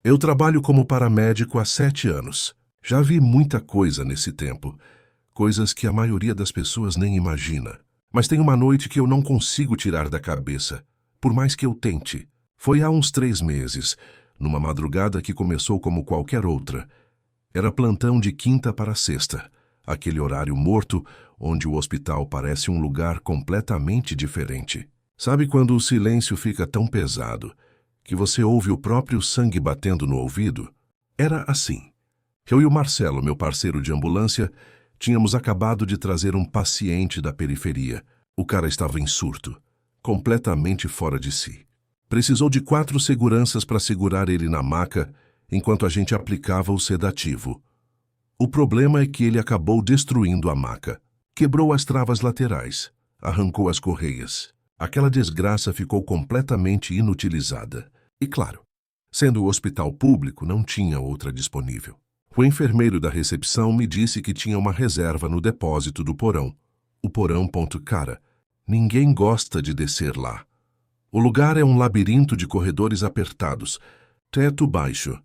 Eu trabalho como paramédico há 7 anos. Já vi muita coisa nesse tempo, coisas que a maioria das pessoas nem imagina. Mas tem uma noite que eu não consigo tirar da cabeça, por mais que eu tente. Foi há uns 3 meses, numa madrugada que começou como qualquer outra. Era plantão de quinta para sexta, aquele horário morto onde o hospital parece um lugar completamente diferente. Sabe quando o silêncio fica tão pesado que você ouve o próprio sangue batendo no ouvido? Era assim. Eu e o Marcelo, meu parceiro de ambulância, tínhamos acabado de trazer um paciente da periferia. O cara estava em surto, completamente fora de si. Precisou de 4 seguranças para segurar ele na maca enquanto a gente aplicava o sedativo. O problema é que ele acabou destruindo a maca. Quebrou as travas laterais, arrancou as correias. Aquela desgraça ficou completamente inutilizada. E claro, sendo o hospital público, não tinha outra disponível. O enfermeiro da recepção me disse que tinha uma reserva no depósito do porão. O porão. Cara, ninguém gosta de descer lá. O lugar é um labirinto de corredores apertados, teto baixo,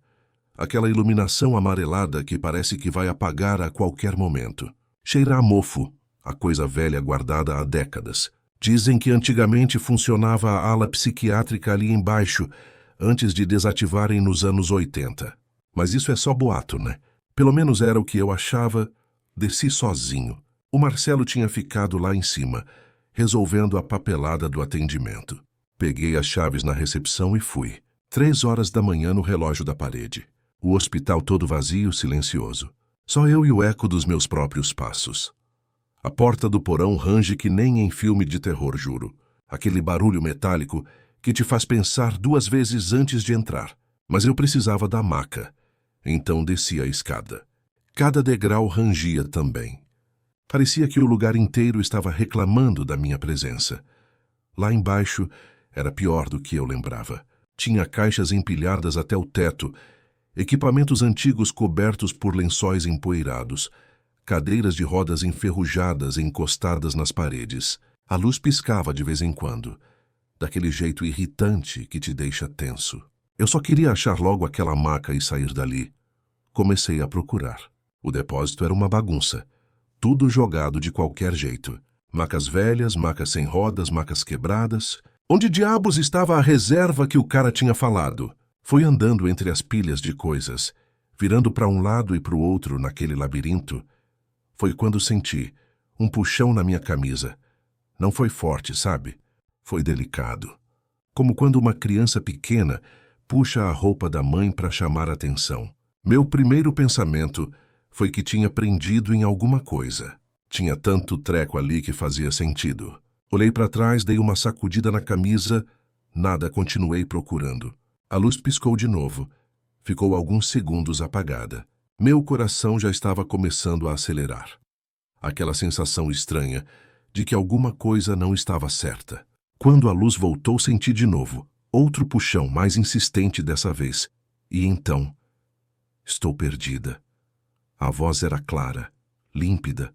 aquela iluminação amarelada que parece que vai apagar a qualquer momento. Cheira a mofo, a coisa velha guardada há décadas. Dizem que antigamente funcionava a ala psiquiátrica ali embaixo, antes de desativarem nos anos 80. Mas isso é só boato, né? Pelo menos era o que eu achava. Desci sozinho. O Marcelo tinha ficado lá em cima, resolvendo a papelada do atendimento. Peguei as chaves na recepção e fui. 3 horas da manhã no relógio da parede. O hospital todo vazio, silencioso. Só eu e o eco dos meus próprios passos. A porta do porão range que nem em filme de terror, juro. Aquele barulho metálico que te faz pensar 2 vezes antes de entrar. Mas eu precisava da maca. Então desci a escada. Cada degrau rangia também. Parecia que o lugar inteiro estava reclamando da minha presença. Lá embaixo era pior do que eu lembrava. Tinha caixas empilhadas até o teto, equipamentos antigos cobertos por lençóis empoeirados, cadeiras de rodas enferrujadas encostadas nas paredes. A luz piscava de vez em quando, daquele jeito irritante que te deixa tenso. Eu só queria achar logo aquela maca e sair dali. Comecei a procurar. O depósito era uma bagunça. Tudo jogado de qualquer jeito. Macas velhas, macas sem rodas, macas quebradas. Onde diabos estava a reserva que o cara tinha falado? Fui andando entre as pilhas de coisas, virando para um lado e para o outro naquele labirinto. Foi quando senti um puxão na minha camisa. Não foi forte, sabe? Foi delicado. Como quando uma criança pequena puxa a roupa da mãe para chamar a atenção. Meu primeiro pensamento foi que tinha prendido em alguma coisa. Tinha tanto treco ali que fazia sentido. Olhei para trás, dei uma sacudida na camisa. Nada, continuei procurando. A luz piscou de novo. Ficou alguns segundos apagada. Meu coração já estava começando a acelerar. Aquela sensação estranha de que alguma coisa não estava certa. Quando a luz voltou, senti de novo. Outro puxão, mais insistente dessa vez. E então, estou perdida. A voz era clara, límpida.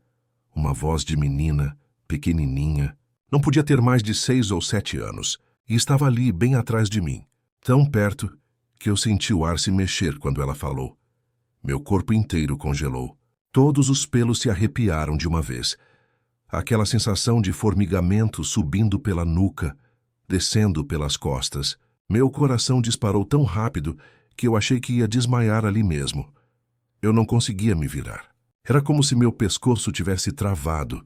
Uma voz de menina, pequenininha. Não podia ter mais de 6 ou 7 anos. E estava ali, bem atrás de mim. Tão perto que eu senti o ar se mexer quando ela falou. Meu corpo inteiro congelou. Todos os pelos se arrepiaram de uma vez. Aquela sensação de formigamento subindo pela nuca, descendo pelas costas. Meu coração disparou tão rápido que eu achei que ia desmaiar ali mesmo. Eu não conseguia me virar. Era como se meu pescoço tivesse travado,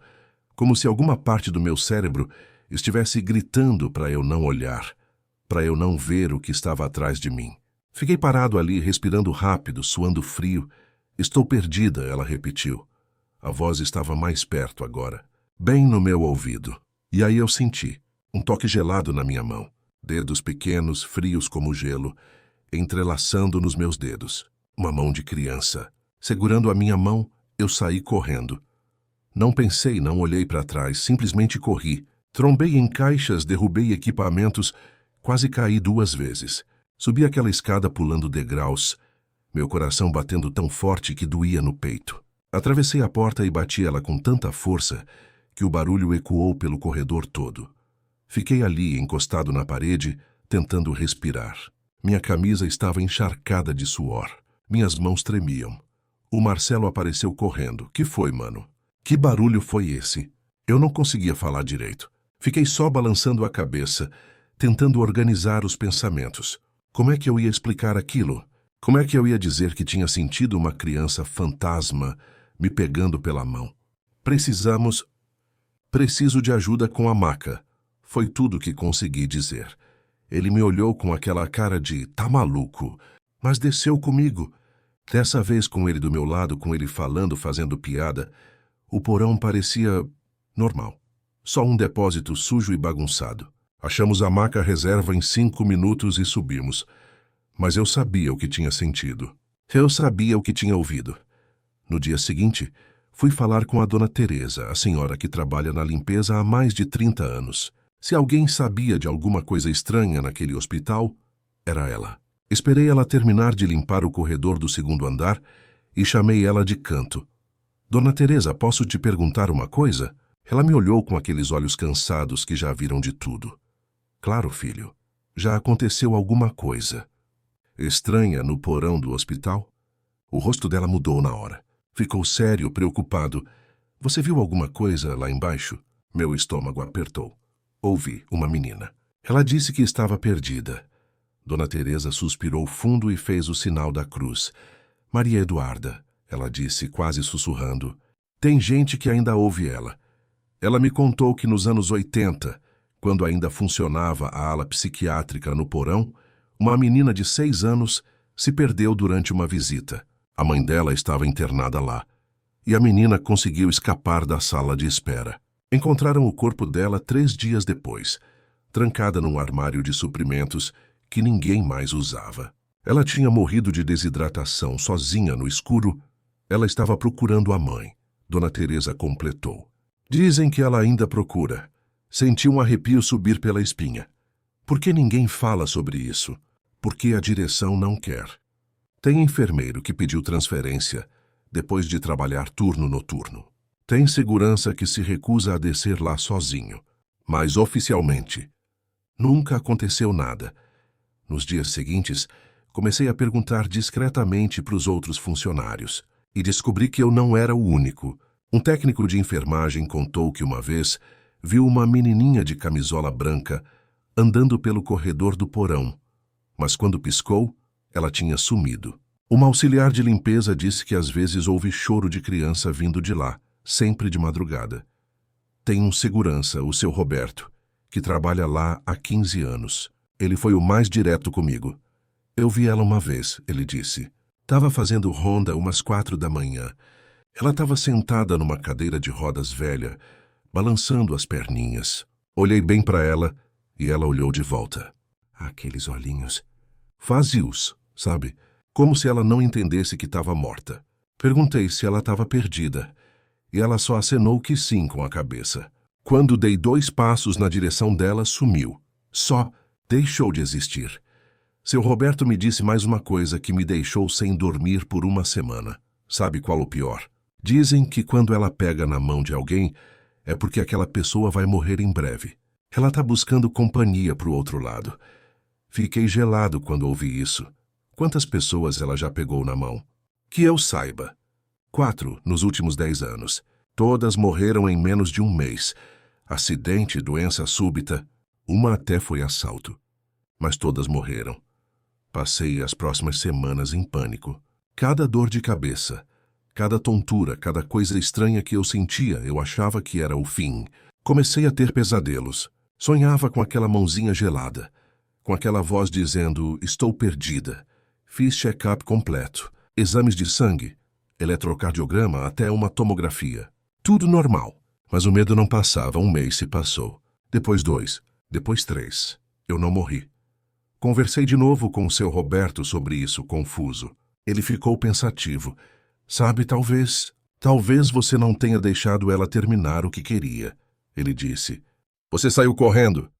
como se alguma parte do meu cérebro estivesse gritando para eu não olhar, para eu não ver o que estava atrás de mim. Fiquei parado ali, respirando rápido, suando frio. Estou perdida, ela repetiu. A voz estava mais perto agora, bem no meu ouvido. E aí eu senti um toque gelado na minha mão, dedos pequenos, frios como gelo, entrelaçando nos meus dedos. Uma mão de criança. Segurando a minha mão, eu saí correndo. Não pensei, não olhei para trás, simplesmente corri. Trombei em caixas, derrubei equipamentos, quase caí 2 vezes. Subi aquela escada pulando degraus, meu coração batendo tão forte que doía no peito. Atravessei a porta e bati ela com tanta força que o barulho ecoou pelo corredor todo. Fiquei ali, encostado na parede, tentando respirar. Minha camisa estava encharcada de suor. Minhas mãos tremiam. O Marcelo apareceu correndo. Que foi, mano? Que barulho foi esse? Eu não conseguia falar direito. Fiquei só balançando a cabeça, tentando organizar os pensamentos. Como é que eu ia explicar aquilo? Como é que eu ia dizer que tinha sentido uma criança fantasma me pegando pela mão? Preciso de ajuda com a maca. Foi tudo que consegui dizer. Ele me olhou com aquela cara de tá maluco, mas desceu comigo. Dessa vez com ele do meu lado, com ele falando, fazendo piada. O porão parecia normal. Só um depósito sujo e bagunçado. Achamos a maca reserva em 5 minutos e subimos. Mas eu sabia o que tinha sentido. Eu sabia o que tinha ouvido. No dia seguinte, fui falar com a dona Teresa, a senhora que trabalha na limpeza há mais de 30 anos. Se alguém sabia de alguma coisa estranha naquele hospital, era ela. Esperei ela terminar de limpar o corredor do 2º andar e chamei ela de canto. Dona Teresa, posso te perguntar uma coisa? Ela me olhou com aqueles olhos cansados que já viram de tudo. Claro, filho. Já aconteceu alguma coisa estranha no porão do hospital? O rosto dela mudou na hora. Ficou sério, preocupado. Você viu alguma coisa lá embaixo? Meu estômago apertou. Ouvi uma menina. Ela disse que estava perdida. Dona Teresa suspirou fundo e fez o sinal da cruz. Maria Eduarda, ela disse quase sussurrando. Tem gente que ainda ouve ela. Ela me contou que nos anos 80, quando ainda funcionava a ala psiquiátrica no porão, uma menina de 6 anos se perdeu durante uma visita. A mãe dela estava internada lá. E a menina conseguiu escapar da sala de espera. Encontraram o corpo dela 3 dias depois, trancada num armário de suprimentos que ninguém mais usava. Ela tinha morrido de desidratação sozinha no escuro. Ela estava procurando a mãe. Dona Teresa completou. Dizem que ela ainda procura. Senti um arrepio subir pela espinha. Por que ninguém fala sobre isso? Porque a direção não quer. Tem enfermeiro que pediu transferência depois de trabalhar turno noturno. Tem segurança que se recusa a descer lá sozinho. Mas oficialmente, nunca aconteceu nada. Nos dias seguintes, comecei a perguntar discretamente para os outros funcionários e descobri que eu não era o único. Um técnico de enfermagem contou que uma vez viu uma menininha de camisola branca andando pelo corredor do porão, mas quando piscou, ela tinha sumido. Uma auxiliar de limpeza disse que às vezes houve choro de criança vindo de lá, sempre de madrugada. Tem um segurança, o seu Roberto, que trabalha lá há 15 anos. Ele foi o mais direto comigo. Eu vi ela uma vez, ele disse. Estava fazendo ronda umas 4 da manhã. Ela estava sentada numa cadeira de rodas velha, balançando as perninhas. Olhei bem para ela e ela olhou de volta. Aqueles olhinhos vazios, sabe? Como se ela não entendesse que estava morta. Perguntei se ela estava perdida e ela só acenou que sim com a cabeça. Quando dei 2 passos na direção dela, sumiu. Só deixou de existir. Seu Roberto me disse mais uma coisa que me deixou sem dormir por uma semana. Sabe qual o pior? Dizem que quando ela pega na mão de alguém, é porque aquela pessoa vai morrer em breve. Ela está buscando companhia para o outro lado. Fiquei gelado quando ouvi isso. Quantas pessoas ela já pegou na mão? Que eu saiba. 4 nos últimos 10 anos. Todas morreram em menos de um mês. Acidente, doença súbita. Uma até foi assalto. Mas todas morreram. Passei as próximas semanas em pânico. Cada dor de cabeça, cada tontura, cada coisa estranha que eu sentia, eu achava que era o fim. Comecei a ter pesadelos. Sonhava com aquela mãozinha gelada, com aquela voz dizendo, estou perdida. Fiz check-up completo, exames de sangue, eletrocardiograma, até uma tomografia. Tudo normal. Mas o medo não passava, um mês se passou. Depois 2, depois 3. Eu não morri. Conversei de novo com o seu Roberto sobre isso, confuso. Ele ficou pensativo. Sabe, talvez você não tenha deixado ela terminar o que queria, ele disse. Você saiu correndo.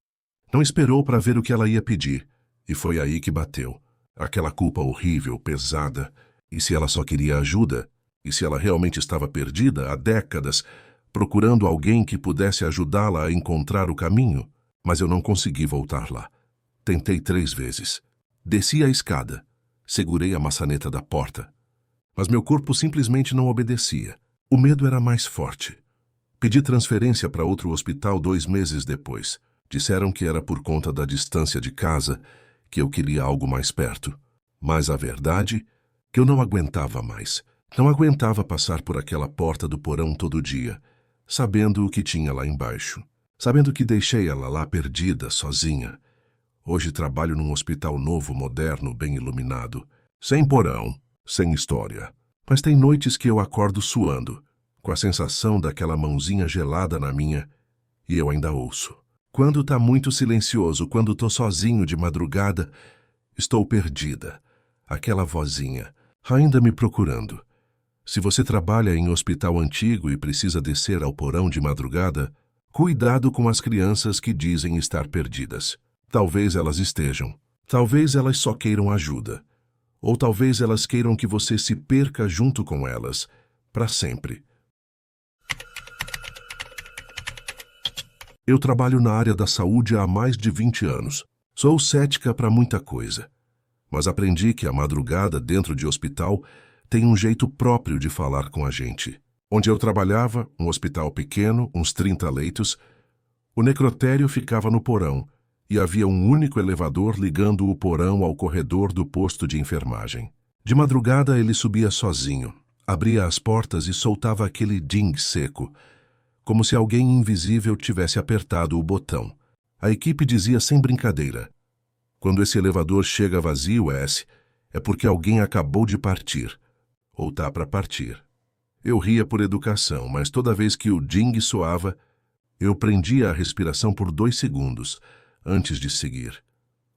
Não esperou para ver o que ela ia pedir. E foi aí que bateu. Aquela culpa horrível, pesada. E se ela só queria ajuda? E se ela realmente estava perdida há décadas, procurando alguém que pudesse ajudá-la a encontrar o caminho? Mas eu não consegui voltar lá. Tentei 3 vezes. Desci a escada. Segurei a maçaneta da porta. Mas meu corpo simplesmente não obedecia. O medo era mais forte. Pedi transferência para outro hospital 2 meses depois. Disseram que era por conta da distância de casa, que eu queria algo mais perto. Mas a verdade, que eu não aguentava mais. Não aguentava passar por aquela porta do porão todo dia, sabendo o que tinha lá embaixo. Sabendo que deixei ela lá perdida, sozinha. Hoje trabalho num hospital novo, moderno, bem iluminado. Sem porão, sem história. Mas tem noites que eu acordo suando, com a sensação daquela mãozinha gelada na minha, e eu ainda ouço. Quando tá muito silencioso, quando tô sozinho de madrugada, estou perdida. Aquela vozinha, ainda me procurando. Se você trabalha em hospital antigo e precisa descer ao porão de madrugada, cuidado com as crianças que dizem estar perdidas. Talvez elas estejam. Talvez elas só queiram ajuda. Ou talvez elas queiram que você se perca junto com elas, para sempre. Eu trabalho na área da saúde há mais de 20 anos. Sou cética para muita coisa. Mas aprendi que a madrugada dentro de hospital tem um jeito próprio de falar com a gente. Onde eu trabalhava, um hospital pequeno, uns 30 leitos, o necrotério ficava no porão e havia um único elevador ligando o porão ao corredor do posto de enfermagem. De madrugada ele subia sozinho, abria as portas e soltava aquele ding seco, como se alguém invisível tivesse apertado o botão. A equipe dizia sem brincadeira: quando esse elevador chega vazio, é porque alguém acabou de partir, ou tá para partir. Eu ria por educação, mas toda vez que o ding soava, eu prendia a respiração por 2 segundos, antes de seguir.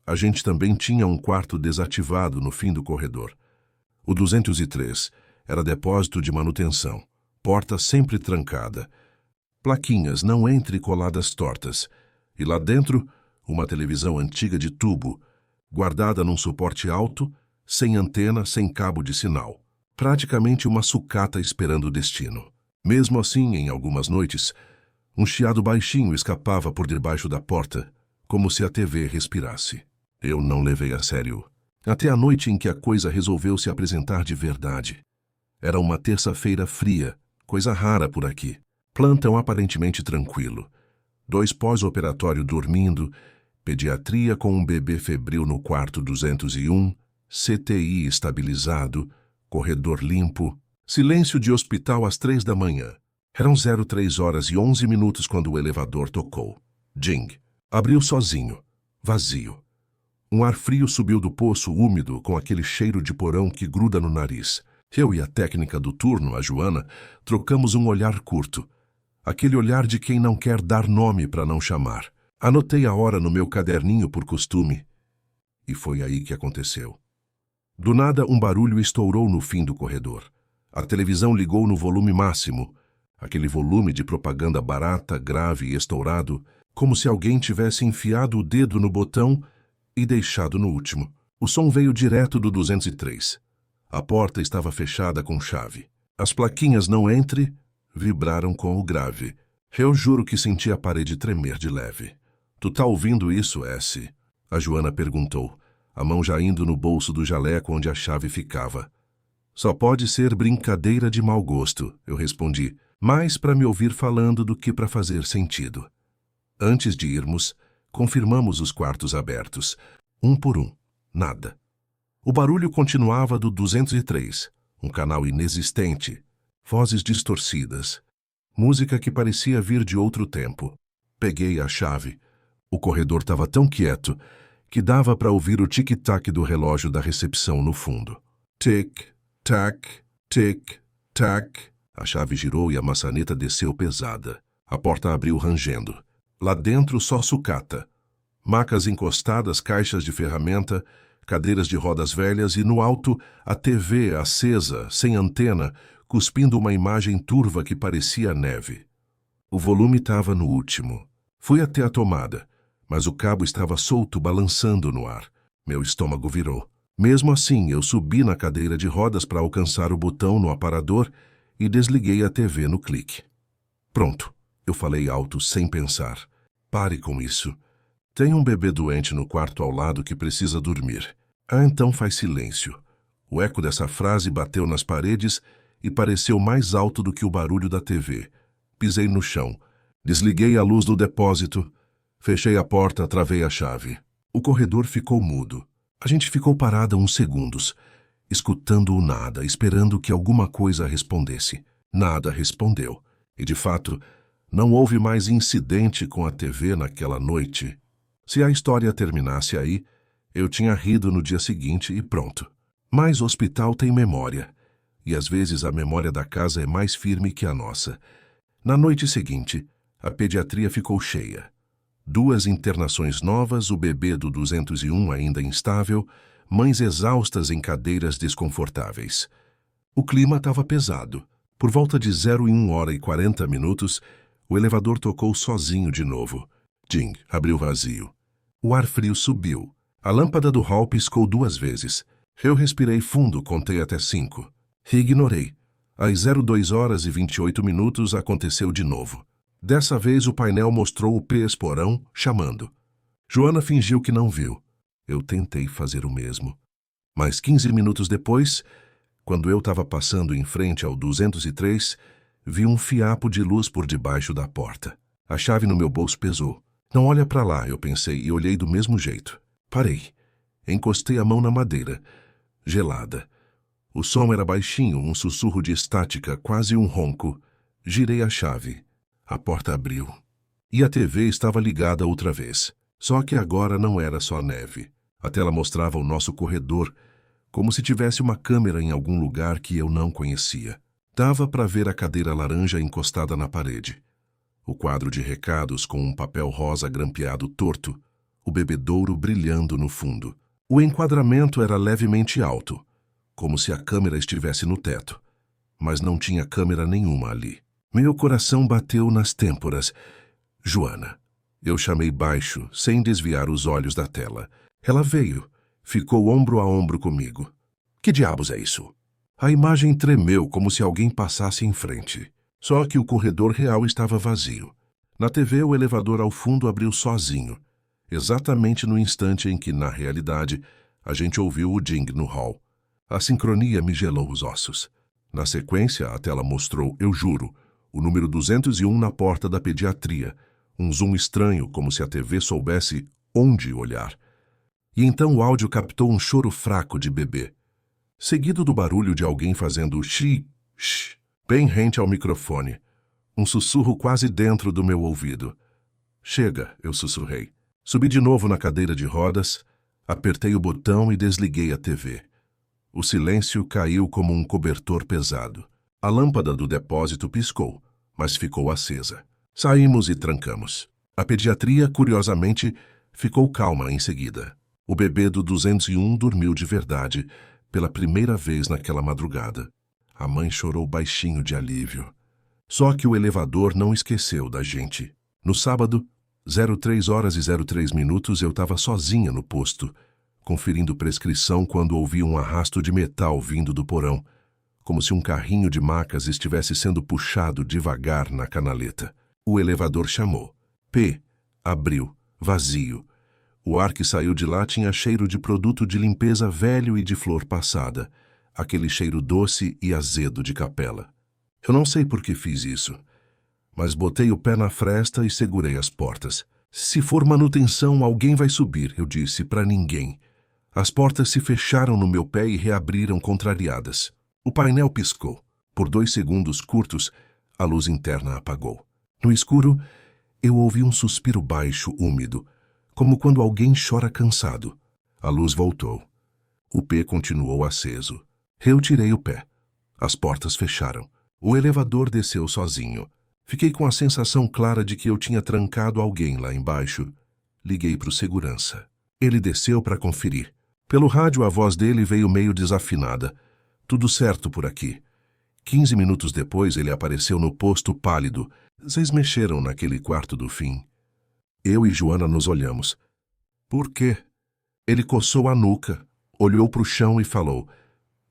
A gente também tinha um quarto desativado no fim do corredor. O 203 era depósito de manutenção, porta sempre trancada, plaquinhas não entre coladas tortas, e lá dentro, uma televisão antiga de tubo, guardada num suporte alto, sem antena, sem cabo de sinal. Praticamente uma sucata esperando o destino. Mesmo assim, em algumas noites, um chiado baixinho escapava por debaixo da porta, como se a TV respirasse. Eu não levei a sério. Até a noite em que a coisa resolveu se apresentar de verdade. Era uma terça-feira fria, coisa rara por aqui. Plantão aparentemente tranquilo. 2 pós-operatório dormindo, pediatria com um bebê febril no quarto 201, CTI estabilizado, corredor limpo, silêncio de hospital às 3 da manhã. Eram 03h11 quando o elevador tocou. Ding. Abriu sozinho, vazio. Um ar frio subiu do poço úmido com aquele cheiro de porão que gruda no nariz. Eu e a técnica do turno, a Joana, trocamos um olhar curto. Aquele olhar de quem não quer dar nome para não chamar. Anotei a hora no meu caderninho por costume. E foi aí que aconteceu. Do nada, um barulho estourou no fim do corredor. A televisão ligou no volume máximo, aquele volume de propaganda barata, grave e estourado, como se alguém tivesse enfiado o dedo no botão e deixado no último. O som veio direto do 203. A porta estava fechada com chave. As plaquinhas não entre vibraram com o grave. Eu juro que senti a parede tremer de leve. Tu tá ouvindo isso, S? A Joana perguntou, a mão já indo no bolso do jaleco onde a chave ficava. Só pode ser brincadeira de mau gosto, eu respondi, mais para me ouvir falando do que para fazer sentido. Antes de irmos, confirmamos os quartos abertos, um por um. Nada. O barulho continuava do 203, um canal inexistente, vozes distorcidas, música que parecia vir de outro tempo. Peguei a chave. O corredor estava tão quieto que dava para ouvir o tic-tac do relógio da recepção no fundo. Tic-tac, tic-tac. A chave girou e a maçaneta desceu pesada. A porta abriu rangendo. Lá dentro só sucata. Macas encostadas, caixas de ferramenta, cadeiras de rodas velhas e no alto a TV acesa, sem antena, cuspindo uma imagem turva que parecia neve. O volume estava no último. Fui até a tomada, mas o cabo estava solto, balançando no ar. Meu estômago virou. Mesmo assim, eu subi na cadeira de rodas para alcançar o botão no aparador e desliguei a TV no clique. Pronto, eu falei alto sem pensar. Pare com isso. Tem um bebê doente no quarto ao lado que precisa dormir. Ah, então faz silêncio. O eco dessa frase bateu nas paredes e pareceu mais alto do que o barulho da TV. Pisei no chão. Desliguei a luz do depósito. Fechei a porta, travei a chave. O corredor ficou mudo. A gente ficou parada uns segundos, escutando o nada, esperando que alguma coisa respondesse. Nada respondeu. E, de fato, não houve mais incidente com a TV naquela noite. Se a história terminasse aí, eu tinha rido no dia seguinte e pronto. Mas o hospital tem memória. E às vezes a memória da casa é mais firme que a nossa. Na noite seguinte, a pediatria ficou cheia. 2 internações novas, o bebê do 201 ainda instável, mães exaustas em cadeiras desconfortáveis. O clima estava pesado. Por volta de 01h40, o elevador tocou sozinho de novo. Ding, abriu vazio. O ar frio subiu. A lâmpada do hall piscou 2 vezes. Eu respirei fundo, contei até 5. E ignorei. Às 02h28 aconteceu de novo. Dessa vez o painel mostrou o P-esporão chamando. Joana fingiu que não viu. Eu tentei fazer o mesmo. Mas 15 minutos depois, quando eu estava passando em frente ao 203, vi um fiapo de luz por debaixo da porta. A chave no meu bolso pesou. Não olha para lá, eu pensei, e olhei do mesmo jeito. Parei. Encostei a mão na madeira. Gelada. O som era baixinho, um sussurro de estática, quase um ronco. Girei a chave. A porta abriu. E a TV estava ligada outra vez. Só que agora não era só neve. A tela mostrava o nosso corredor, como se tivesse uma câmera em algum lugar que eu não conhecia. Dava para ver a cadeira laranja encostada na parede. O quadro de recados com um papel rosa grampeado torto. O bebedouro brilhando no fundo. O enquadramento era levemente alto, como se a câmera estivesse no teto. Mas não tinha câmera nenhuma ali. Meu coração bateu nas têmporas. Joana. Eu chamei baixo, sem desviar os olhos da tela. Ela veio. Ficou ombro a ombro comigo. Que diabos é isso? A imagem tremeu como se alguém passasse em frente. Só que o corredor real estava vazio. Na TV, o elevador ao fundo abriu sozinho. Exatamente no instante em que, na realidade, a gente ouviu o ding no hall. A sincronia me gelou os ossos. Na sequência, a tela mostrou, eu juro, o número 201 na porta da pediatria. Um zoom estranho, como se a TV soubesse onde olhar. E então o áudio captou um choro fraco de bebê, seguido do barulho de alguém fazendo xi, bem rente ao microfone. Um sussurro quase dentro do meu ouvido. Chega, eu sussurrei. Subi de novo na cadeira de rodas, apertei o botão e desliguei a TV. O silêncio caiu como um cobertor pesado. A lâmpada do depósito piscou, mas ficou acesa. Saímos e trancamos. A pediatria, curiosamente, ficou calma em seguida. O bebê do 201 dormiu de verdade, pela primeira vez naquela madrugada. A mãe chorou baixinho de alívio. Só que o elevador não esqueceu da gente. No sábado, 03h03, eu estava sozinha no posto, conferindo prescrição quando ouvi um arrasto de metal vindo do porão, como se um carrinho de macas estivesse sendo puxado devagar na canaleta. O elevador chamou. P. Abriu. Vazio. O ar que saiu de lá tinha cheiro de produto de limpeza velho e de flor passada. Aquele cheiro doce e azedo de capela. Eu não sei por que fiz isso, mas botei o pé na fresta e segurei as portas. Se for manutenção, alguém vai subir, eu disse para ninguém. As portas se fecharam no meu pé e reabriram contrariadas. O painel piscou. Por 2 segundos curtos, a luz interna apagou. No escuro, eu ouvi um suspiro baixo, úmido, como quando alguém chora cansado. A luz voltou. O P continuou aceso. Eu tirei o pé. As portas fecharam. O elevador desceu sozinho. Fiquei com a sensação clara de que eu tinha trancado alguém lá embaixo. Liguei para o segurança. Ele desceu para conferir. Pelo rádio, a voz dele veio meio desafinada. Tudo certo por aqui. 15 minutos depois, ele apareceu no posto pálido. Vocês mexeram naquele quarto do fim. Eu e Joana nos olhamos. Por quê? Ele coçou a nuca, olhou para o chão e falou,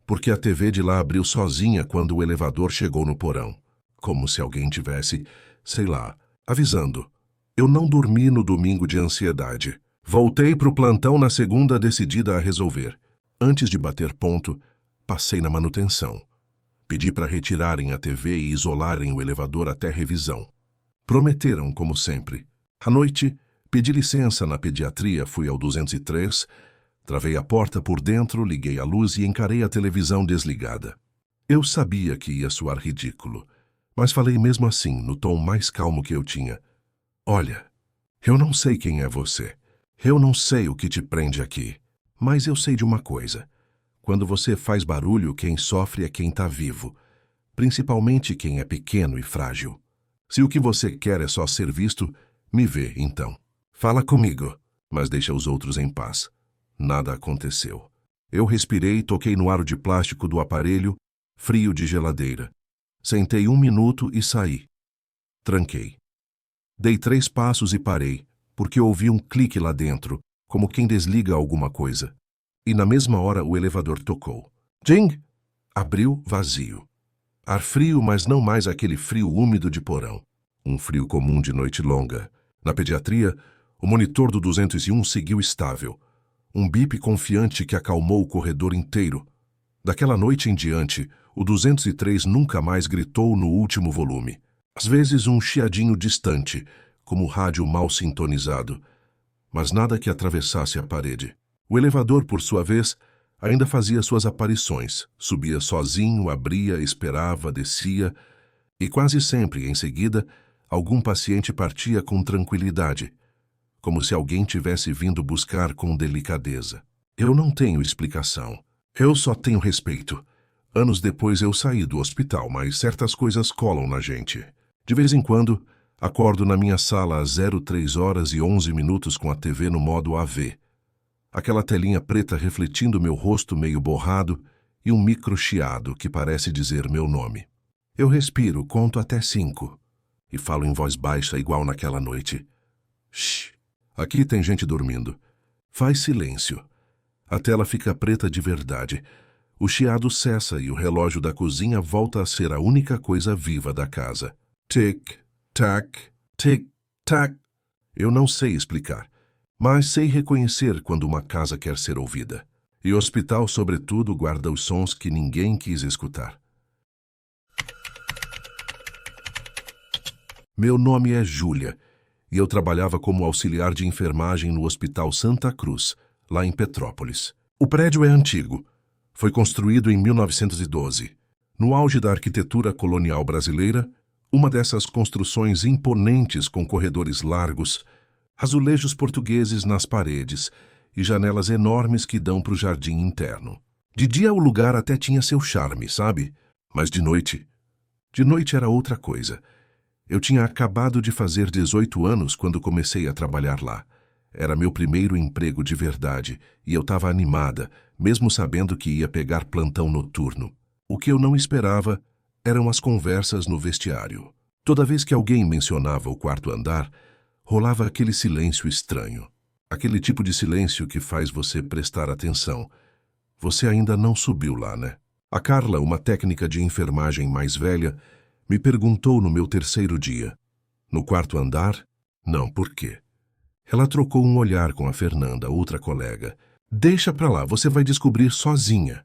porque a TV de lá abriu sozinha quando o elevador chegou no porão. Como se alguém tivesse, sei lá, avisando. Eu não dormi no domingo de ansiedade. Voltei para o plantão na segunda decidida a resolver. Antes de bater ponto, passei na manutenção. Pedi para retirarem a TV e isolarem o elevador até revisão. Prometeram, como sempre. À noite, pedi licença na pediatria, fui ao 203, travei a porta por dentro, liguei a luz e encarei a televisão desligada. Eu sabia que ia soar ridículo, mas falei mesmo assim, no tom mais calmo que eu tinha. Olha, eu não sei quem é você. Eu não sei o que te prende aqui. Mas eu sei de uma coisa. Quando você faz barulho, quem sofre é quem está vivo. Principalmente quem é pequeno e frágil. Se o que você quer é só ser visto, me vê, então. Fala comigo, mas deixa os outros em paz. Nada aconteceu. Eu respirei, toquei no aro de plástico do aparelho, frio de geladeira. Sentei 1 minuto e saí. Tranquei. Dei 3 passos e parei, porque ouvi um clique lá dentro, como quem desliga alguma coisa. E na mesma hora o elevador tocou. Ding! Abriu, vazio. Ar frio, mas não mais aquele frio úmido de porão. Um frio comum de noite longa. Na pediatria, o monitor do 201 seguiu estável. Um bip confiante que acalmou o corredor inteiro. Daquela noite em diante, o 203 nunca mais gritou no último volume. Às vezes um chiadinho distante, como rádio mal sintonizado. Mas nada que atravessasse a parede. O elevador, por sua vez, ainda fazia suas aparições. Subia sozinho, abria, esperava, descia. E quase sempre, em seguida, algum paciente partia com tranquilidade, como se alguém tivesse vindo buscar com delicadeza. Eu não tenho explicação. Eu só tenho respeito. Anos depois eu saí do hospital, mas certas coisas colam na gente. De vez em quando, acordo na minha sala às 03h11 com a TV no modo AV. Aquela telinha preta refletindo meu rosto meio borrado e um micro chiado que parece dizer meu nome. Eu respiro, conto até 5 e falo em voz baixa igual naquela noite. Shhh, aqui tem gente dormindo. Faz silêncio. A tela fica preta de verdade. O chiado cessa e o relógio da cozinha volta a ser a única coisa viva da casa. Tic, tac, tic, tac. Eu não sei explicar, mas sei reconhecer quando uma casa quer ser ouvida. E o hospital, sobretudo, guarda os sons que ninguém quis escutar. Meu nome é Júlia, e eu trabalhava como auxiliar de enfermagem no Hospital Santa Cruz, lá em Petrópolis. O prédio é antigo. Foi construído em 1912. No auge da arquitetura colonial brasileira, uma dessas construções imponentes com corredores largos, azulejos portugueses nas paredes e janelas enormes que dão para o jardim interno. De dia o lugar até tinha seu charme, sabe? Mas de noite era outra coisa. Eu tinha acabado de fazer 18 anos quando comecei a trabalhar lá. Era meu primeiro emprego de verdade e eu estava animada, mesmo sabendo que ia pegar plantão noturno. O que eu não esperava eram as conversas no vestiário. Toda vez que alguém mencionava o 4º andar, rolava aquele silêncio estranho. Aquele tipo de silêncio que faz você prestar atenção. Você ainda não subiu lá, né? A Carla, uma técnica de enfermagem mais velha, me perguntou no meu 3º dia. No 4º andar? Não, por quê? Ela trocou um olhar com a Fernanda, outra colega. Deixa pra lá, você vai descobrir sozinha.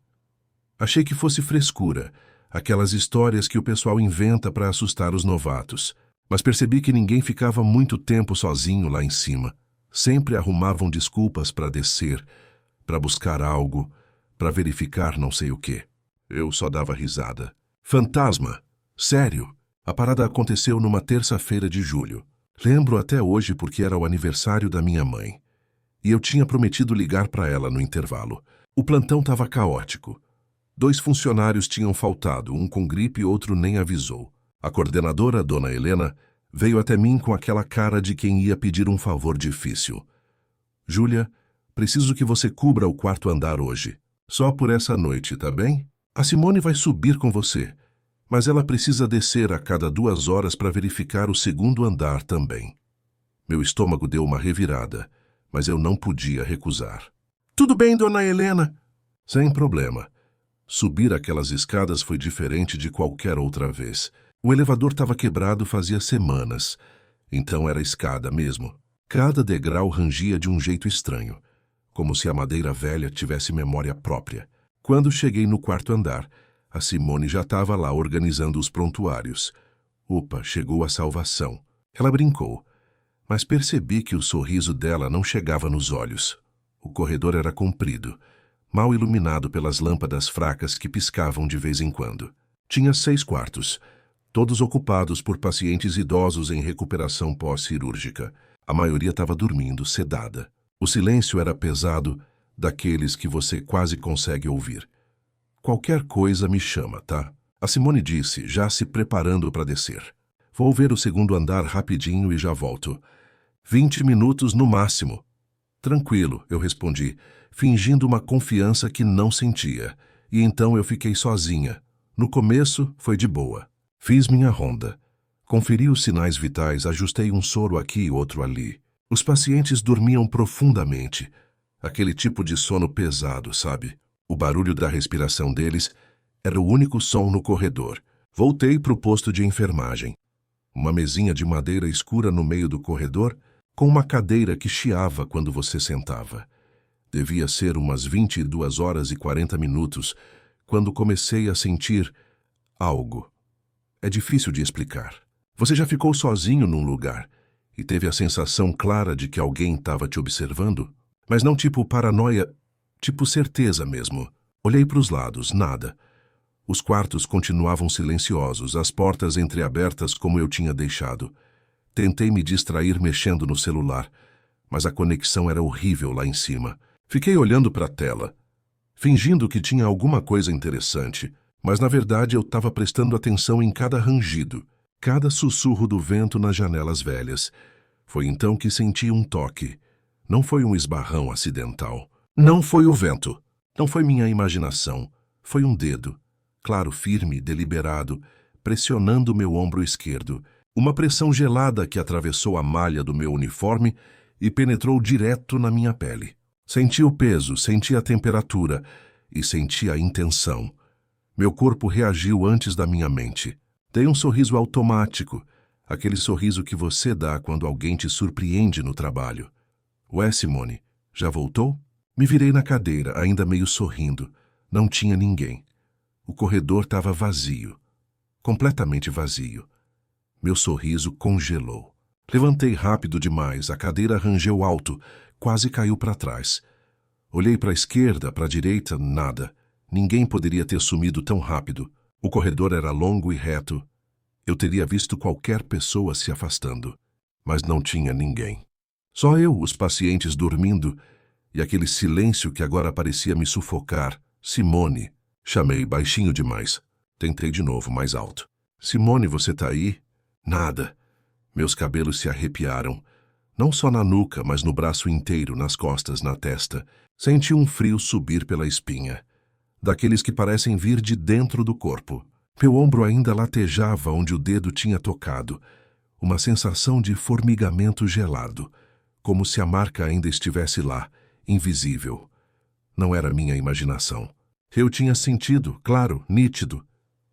Achei que fosse frescura, aquelas histórias que o pessoal inventa para assustar os novatos. Mas percebi que ninguém ficava muito tempo sozinho lá em cima. Sempre arrumavam desculpas para descer, para buscar algo, para verificar não sei o quê. Eu só dava risada. Fantasma! Sério! A parada aconteceu numa terça-feira de julho. Lembro até hoje porque era o aniversário da minha mãe. E eu tinha prometido ligar para ela no intervalo. O plantão estava caótico. 2 funcionários tinham faltado, um com gripe e outro nem avisou. A coordenadora, Dona Helena, veio até mim com aquela cara de quem ia pedir um favor difícil. Júlia, preciso que você cubra o 4º andar hoje. Só por essa noite, tá bem? A Simone vai subir com você, mas ela precisa descer a cada 2 horas para verificar o 2º andar também. Meu estômago deu uma revirada, mas eu não podia recusar. Tudo bem, Dona Helena? Sem problema. Subir aquelas escadas foi diferente de qualquer outra vez. O elevador estava quebrado fazia semanas, então era escada mesmo. Cada degrau rangia de um jeito estranho, como se a madeira velha tivesse memória própria. Quando cheguei no quarto andar, a Simone já estava lá organizando os prontuários. Opa, chegou a salvação. Ela brincou, mas percebi que o sorriso dela não chegava nos olhos. O corredor era comprido, mal iluminado pelas lâmpadas fracas que piscavam de vez em quando. Tinha 6 quartos, todos ocupados por pacientes idosos em recuperação pós-cirúrgica. A maioria estava dormindo, sedada. O silêncio era pesado, daqueles que você quase consegue ouvir. Qualquer coisa me chama, tá? A Simone disse, já se preparando para descer. Vou ver o segundo andar rapidinho e já volto. 20 minutos no máximo. Tranquilo, eu respondi, fingindo uma confiança que não sentia. E então eu fiquei sozinha. No começo, foi de boa. Fiz minha ronda. Conferi os sinais vitais, ajustei um soro aqui e outro ali. Os pacientes dormiam profundamente. Aquele tipo de sono pesado, sabe? O barulho da respiração deles era o único som no corredor. Voltei para o posto de enfermagem. Uma mesinha de madeira escura no meio do corredor, com uma cadeira que chiava quando você sentava. Devia ser umas 22 horas e 40 minutos, quando comecei a sentir algo. É difícil de explicar. Você já ficou sozinho num lugar e teve a sensação clara de que alguém estava te observando? Mas não tipo paranoia, tipo certeza mesmo. Olhei para os lados, nada. Os quartos continuavam silenciosos, as portas entreabertas como eu tinha deixado. Tentei me distrair mexendo no celular, mas a conexão era horrível lá em cima. Fiquei olhando para a tela, fingindo que tinha alguma coisa interessante, mas na verdade eu estava prestando atenção em cada rangido, cada sussurro do vento nas janelas velhas. Foi então que senti um toque. Não foi um esbarrão acidental. Não foi o vento. Não foi minha imaginação. Foi um dedo, claro, firme, deliberado, pressionando meu ombro esquerdo. Uma pressão gelada que atravessou a malha do meu uniforme e penetrou direto na minha pele. Senti o peso, senti a temperatura e senti a intenção. Meu corpo reagiu antes da minha mente. Dei um sorriso automático, aquele sorriso que você dá quando alguém te surpreende no trabalho. Ué, Simone, já voltou? Me virei na cadeira, ainda meio sorrindo. Não tinha ninguém. O corredor estava vazio. Completamente vazio. Meu sorriso congelou. Levantei rápido demais, a cadeira rangeu alto, quase caiu para trás. Olhei para a esquerda, para a direita, nada. Ninguém poderia ter sumido tão rápido. O corredor era longo e reto. Eu teria visto qualquer pessoa se afastando, mas não tinha ninguém. Só eu, os pacientes dormindo, e aquele silêncio que agora parecia me sufocar. Simone. Chamei baixinho demais. Tentei de novo, mais alto. Simone, você tá aí? Nada. Meus cabelos se arrepiaram. Não só na nuca, mas no braço inteiro, nas costas, na testa. Senti um frio subir pela espinha. Daqueles que parecem vir de dentro do corpo. Meu ombro ainda latejava onde o dedo tinha tocado. Uma sensação de formigamento gelado. Como se a marca ainda estivesse lá, invisível. Não era minha imaginação. Eu tinha sentido, claro, nítido,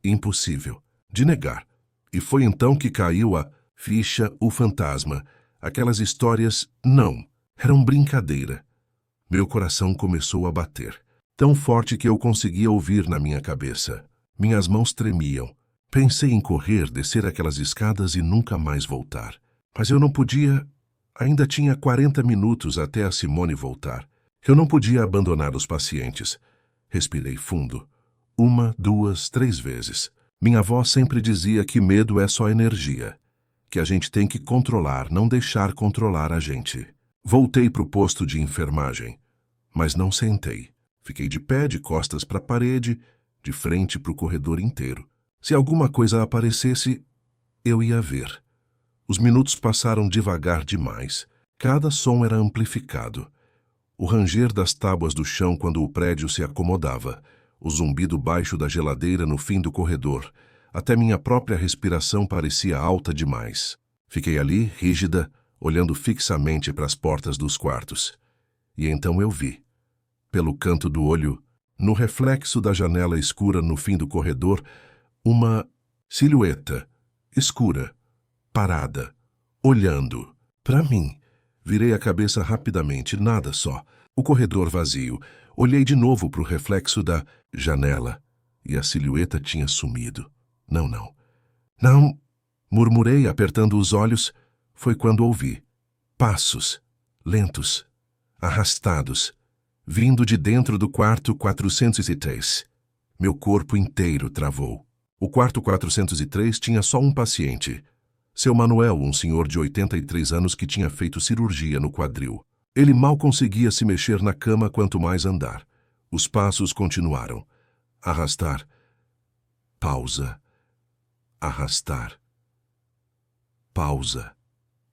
impossível, de negar. E foi então que caiu a ficha, o fantasma. Aquelas histórias, não, eram brincadeira. Meu coração começou a bater, tão forte que eu conseguia ouvir na minha cabeça. Minhas mãos tremiam. Pensei em correr, descer aquelas escadas e nunca mais voltar. Mas eu não podia. Ainda tinha 40 minutos até a Simone voltar. Eu não podia abandonar os pacientes. Respirei fundo. 1, 2, 3 vezes. Minha avó sempre dizia que medo é só energia. Que a gente tem que controlar, não deixar controlar a gente. Voltei para o posto de enfermagem. Mas não sentei. Fiquei de pé, de costas para a parede, de frente para o corredor inteiro. Se alguma coisa aparecesse, eu ia ver. Os minutos passaram devagar demais. Cada som era amplificado. O ranger das tábuas do chão quando o prédio se acomodava, o zumbido baixo da geladeira no fim do corredor. Até minha própria respiração parecia alta demais. Fiquei ali, rígida, olhando fixamente para as portas dos quartos. E então eu vi, pelo canto do olho, no reflexo da janela escura no fim do corredor, uma silhueta escura, parada, olhando para mim. Virei a cabeça rapidamente, nada só. O corredor vazio. Olhei de novo para o reflexo da janela e a silhueta tinha sumido. Não, não. Não, murmurei, apertando os olhos. Foi quando ouvi. Passos, lentos, arrastados, vindo de dentro do quarto 403. Meu corpo inteiro travou. O quarto 403 tinha só um paciente. Seu Manuel, um senhor de 83 anos que tinha feito cirurgia no quadril. Ele mal conseguia se mexer na cama quanto mais andar. Os passos continuaram. Arrastar. Pausa. Arrastar. Pausa.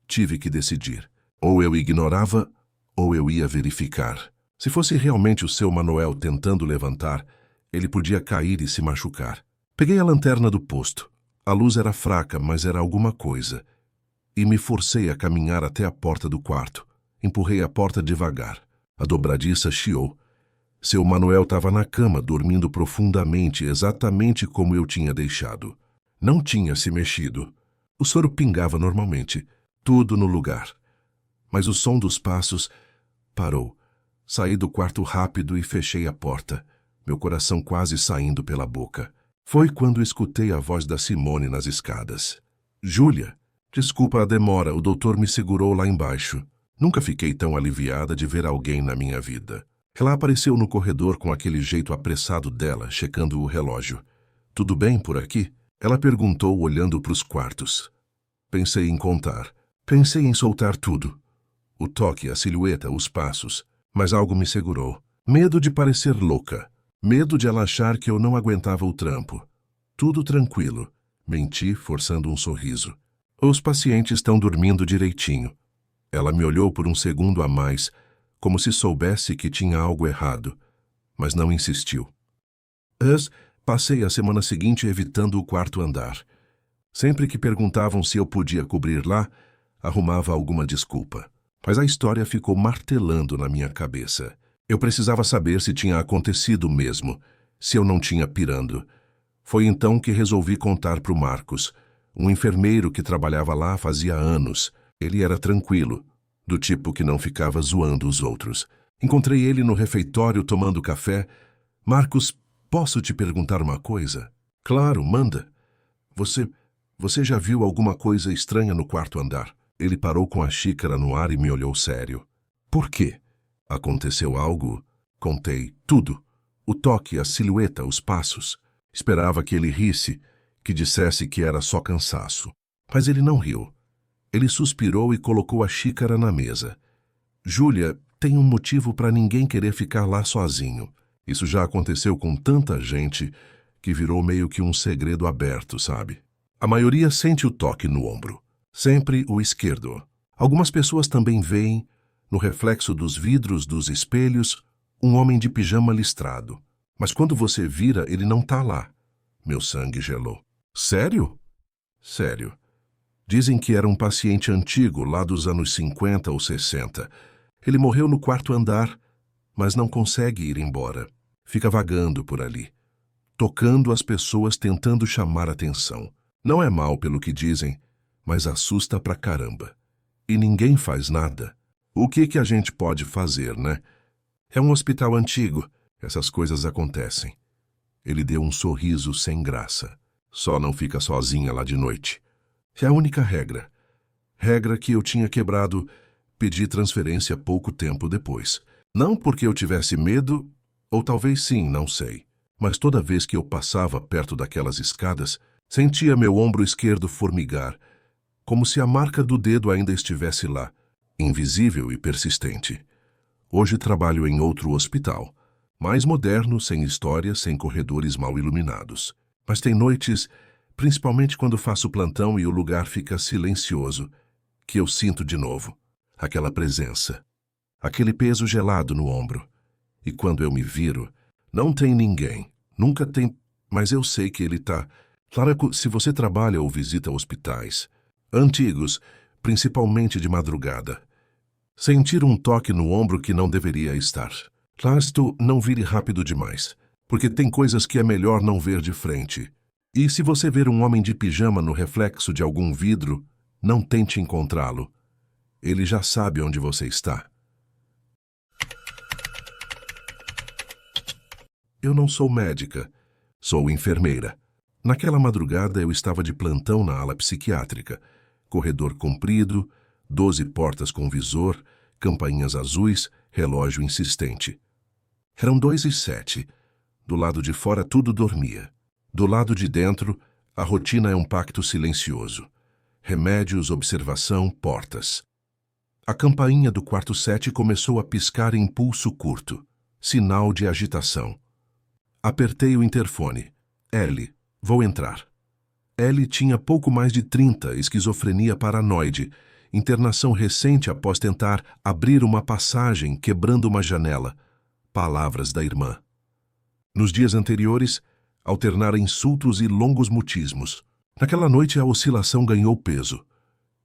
Tive que decidir. Ou eu ignorava, ou eu ia verificar. Se fosse realmente o seu Manuel tentando levantar, ele podia cair e se machucar. Peguei a lanterna do posto. A luz era fraca, mas era alguma coisa. E me forcei a caminhar até a porta do quarto. Empurrei a porta devagar. A dobradiça chiou. Seu Manuel estava na cama, dormindo profundamente, exatamente como eu tinha deixado. Não tinha se mexido. O soro pingava normalmente. Tudo no lugar. Mas o som dos passos parou. Saí do quarto rápido e fechei a porta, meu coração quase saindo pela boca. Foi quando escutei a voz da Simone nas escadas. Júlia, desculpa a demora, o doutor me segurou lá embaixo. Nunca fiquei tão aliviada de ver alguém na minha vida. Ela apareceu no corredor com aquele jeito apressado dela, checando o relógio. Tudo bem por aqui? Ela perguntou, olhando para os quartos. Pensei em contar. Pensei em soltar tudo. O toque, a silhueta, os passos. Mas algo me segurou. Medo de parecer louca. Medo de ela achar que eu não aguentava o trampo. Tudo tranquilo. Menti, forçando um sorriso. Os pacientes estão dormindo direitinho. Ela me olhou por um segundo a mais, como se soubesse que tinha algo errado, mas não insistiu. Passei a semana seguinte evitando o quarto andar. Sempre que perguntavam se eu podia cobrir lá, arrumava alguma desculpa. Mas a história ficou martelando na minha cabeça. Eu precisava saber se tinha acontecido mesmo, se eu não tinha pirando. Foi então que resolvi contar para o Marcos, um enfermeiro que trabalhava lá fazia anos. Ele era tranquilo, do tipo que não ficava zoando os outros. Encontrei ele no refeitório tomando café. Marcos, posso te perguntar uma coisa? Claro, manda. Você já viu alguma coisa estranha no quarto andar? Ele parou com a xícara no ar e me olhou sério. Por quê? Aconteceu algo? Contei tudo. O toque, a silhueta, os passos. Esperava que ele risse, que dissesse que era só cansaço. Mas ele não riu. Ele suspirou e colocou a xícara na mesa. Júlia, tem um motivo para ninguém querer ficar lá sozinho. Isso já aconteceu com tanta gente que virou meio que um segredo aberto, sabe? A maioria sente o toque no ombro. Sempre o esquerdo. Algumas pessoas também veem, no reflexo dos vidros dos espelhos, um homem de pijama listrado. Mas quando você vira, ele não tá lá. Meu sangue gelou. Sério? Sério. Dizem que era um paciente antigo, lá dos anos 50 ou 60. Ele morreu no quarto andar, mas não consegue ir embora. Fica vagando por ali, tocando as pessoas, tentando chamar atenção. Não é mal pelo que dizem, mas assusta pra caramba. E ninguém faz nada. O que a gente pode fazer, né? É um hospital antigo. Essas coisas acontecem. Ele deu um sorriso sem graça. Só não fica sozinha lá de noite. É a única regra. Regra que eu tinha quebrado, pedi transferência pouco tempo depois. Não porque eu tivesse medo, ou talvez sim, não sei. Mas toda vez que eu passava perto daquelas escadas, sentia meu ombro esquerdo formigar, como se a marca do dedo ainda estivesse lá, invisível e persistente. Hoje trabalho em outro hospital, mais moderno, sem história, sem corredores mal iluminados. Mas tem noites, principalmente quando faço plantão e o lugar fica silencioso, que eu sinto de novo aquela presença, aquele peso gelado no ombro. E quando eu me viro, não tem ninguém, nunca tem, mas eu sei que ele tá. Claro, se você trabalha ou visita hospitais antigos, principalmente de madrugada, sentir um toque no ombro que não deveria estar. Claro, não vire rápido demais, porque tem coisas que é melhor não ver de frente. E se você ver um homem de pijama no reflexo de algum vidro, não tente encontrá-lo. Ele já sabe onde você está. Eu não sou médica. Sou enfermeira. Naquela madrugada eu estava de plantão na ala psiquiátrica. Corredor comprido, 12 portas com visor, campainhas azuis, relógio insistente. Eram 2h07. Do lado de fora tudo dormia. Do lado de dentro, a rotina é um pacto silencioso. Remédios, observação, portas. A campainha do quarto 7 começou a piscar em pulso curto. Sinal de agitação. Apertei o interfone. Ellie, vou entrar. Ellie tinha pouco mais de 30, esquizofrenia paranoide, internação recente após tentar abrir uma passagem quebrando uma janela. Palavras da irmã. Nos dias anteriores, alternara insultos e longos mutismos. Naquela noite a oscilação ganhou peso.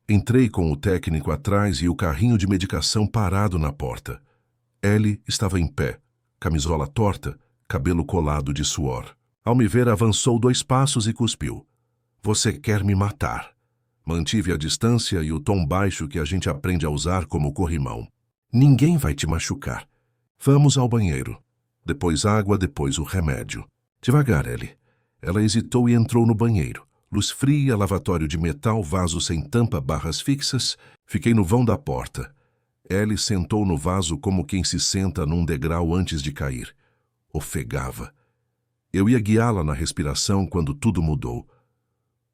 Entrei com o técnico atrás e o carrinho de medicação parado na porta. Ellie estava em pé, camisola torta, cabelo colado de suor. Ao me ver, avançou 2 passos e cuspiu. Você quer me matar. Mantive a distância e o tom baixo que a gente aprende a usar como corrimão. Ninguém vai te machucar. Vamos ao banheiro. Depois água, depois o remédio. Devagar, Ellie. Ela hesitou e entrou no banheiro. Luz fria, lavatório de metal, vaso sem tampa, barras fixas. Fiquei no vão da porta. Ellie sentou no vaso como quem se senta num degrau antes de cair. Ofegava. Eu ia guiá-la na respiração quando tudo mudou.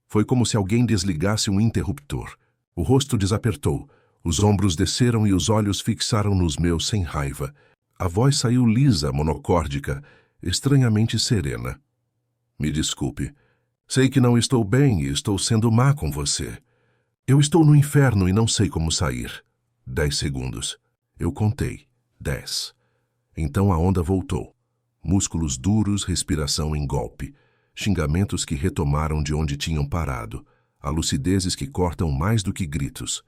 Foi como se alguém desligasse um interruptor. O rosto desapertou, os ombros desceram e os olhos fixaram nos meus sem raiva. A voz saiu lisa, monocórdica, estranhamente serena. Me desculpe. Sei que não estou bem e estou sendo má com você. Eu estou no inferno e não sei como sair. 10 segundos. Eu contei. 10. Então a onda voltou. Músculos duros, respiração em golpe. Xingamentos que retomaram de onde tinham parado. Alucidezes que cortam mais do que gritos.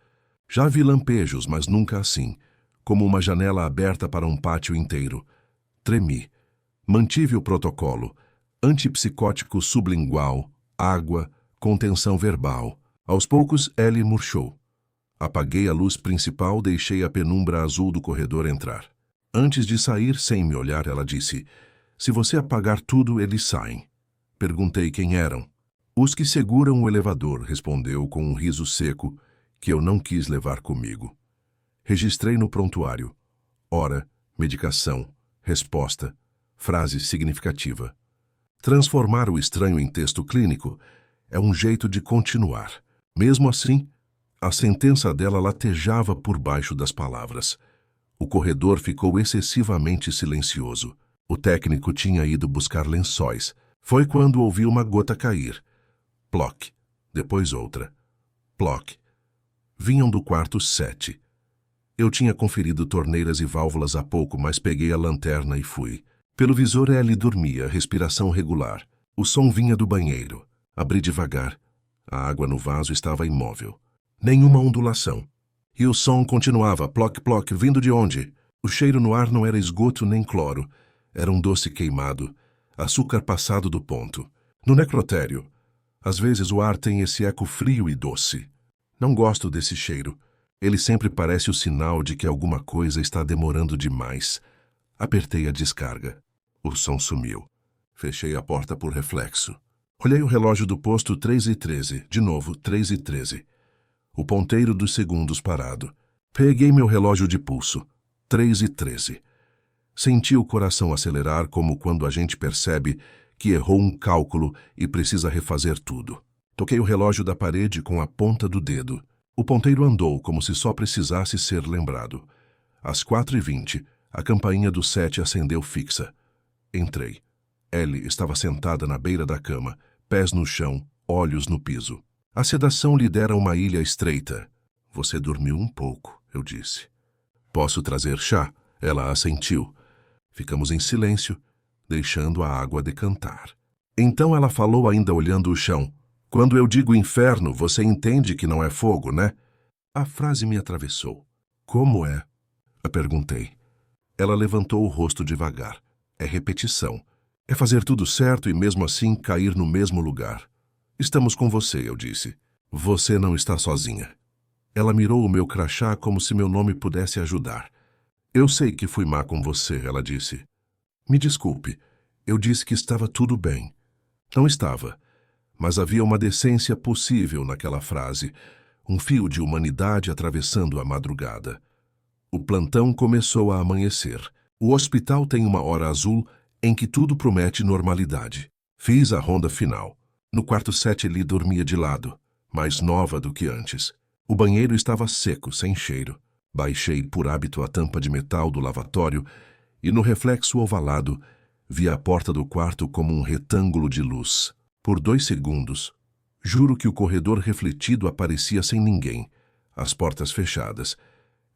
Já vi lampejos, mas nunca assim. Como uma janela aberta para um pátio inteiro. Tremi. Mantive o protocolo. Antipsicótico sublingual, água, contenção verbal. Aos poucos, Ellie murchou. Apaguei a luz principal, deixei a penumbra azul do corredor entrar. Antes de sair, sem me olhar, ela disse, se você apagar tudo, eles saem. Perguntei quem eram. Os que seguram o elevador, respondeu com um riso seco, que eu não quis levar comigo. Registrei no prontuário. Hora, medicação, resposta, frase significativa. Transformar o estranho em texto clínico é um jeito de continuar. Mesmo assim, a sentença dela latejava por baixo das palavras. O corredor ficou excessivamente silencioso. O técnico tinha ido buscar lençóis. Foi quando ouvi uma gota cair. Ploc. Depois outra. Ploc. Vinham do quarto 7. Eu tinha conferido torneiras e válvulas há pouco, mas peguei a lanterna e fui. Pelo visor, Ellie dormia, respiração regular. O som vinha do banheiro. Abri devagar. A água no vaso estava imóvel. Nenhuma ondulação. E o som continuava, ploc-ploc, vindo de onde? O cheiro no ar não era esgoto nem cloro. Era um doce queimado, açúcar passado do ponto. No necrotério, às vezes o ar tem esse eco frio e doce. Não gosto desse cheiro. Ele sempre parece o sinal de que alguma coisa está demorando demais. Apertei a descarga. O som sumiu. Fechei a porta por reflexo. Olhei o relógio do posto 3h13. De novo, 3h13. O ponteiro dos segundos parado. Peguei meu relógio de pulso. 3h13. Senti o coração acelerar como quando a gente percebe que errou um cálculo e precisa refazer tudo. Toquei o relógio da parede com a ponta do dedo. O ponteiro andou como se só precisasse ser lembrado. Às 4h20, a campainha do 7 acendeu fixa. Entrei. Ellie estava sentada na beira da cama, pés no chão, olhos no piso. A sedação lhe dera uma ilha estreita. Você dormiu um pouco, eu disse. Posso trazer chá? Ela assentiu. Ficamos em silêncio, deixando a água decantar. Então ela falou ainda olhando o chão. Quando eu digo inferno, você entende que não é fogo, né? A frase me atravessou. Como é? Eu perguntei. Ela levantou o rosto devagar. É repetição. É fazer tudo certo e mesmo assim cair no mesmo lugar. Estamos com você, eu disse. Você não está sozinha. Ela mirou o meu crachá como se meu nome pudesse ajudar. Eu sei que fui má com você, ela disse. Me desculpe. Eu disse que estava tudo bem. Não estava, mas havia uma decência possível naquela frase, um fio de humanidade atravessando a madrugada. O plantão começou a amanhecer. O hospital tem uma hora azul em que tudo promete normalidade. Fiz a ronda final. No quarto 7 Eli dormia de lado, mais nova do que antes. O banheiro estava seco, sem cheiro. Baixei por hábito a tampa de metal do lavatório e no reflexo ovalado vi a porta do quarto como um retângulo de luz. Por 2 segundos, juro que o corredor refletido aparecia sem ninguém, as portas fechadas,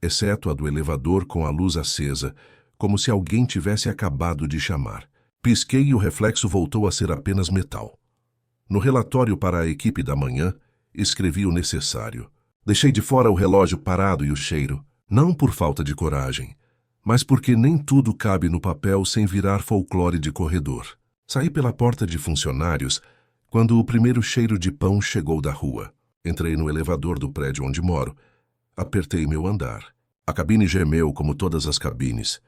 exceto a do elevador com a luz acesa, como se alguém tivesse acabado de chamar. Pisquei e o reflexo voltou a ser apenas metal. No relatório para a equipe da manhã, escrevi o necessário. Deixei de fora o relógio parado e o cheiro, não por falta de coragem, mas porque nem tudo cabe no papel sem virar folclore de corredor. Saí pela porta de funcionários quando o primeiro cheiro de pão chegou da rua. Entrei no elevador do prédio onde moro. Apertei meu andar. A cabine gemeu como todas as cabines.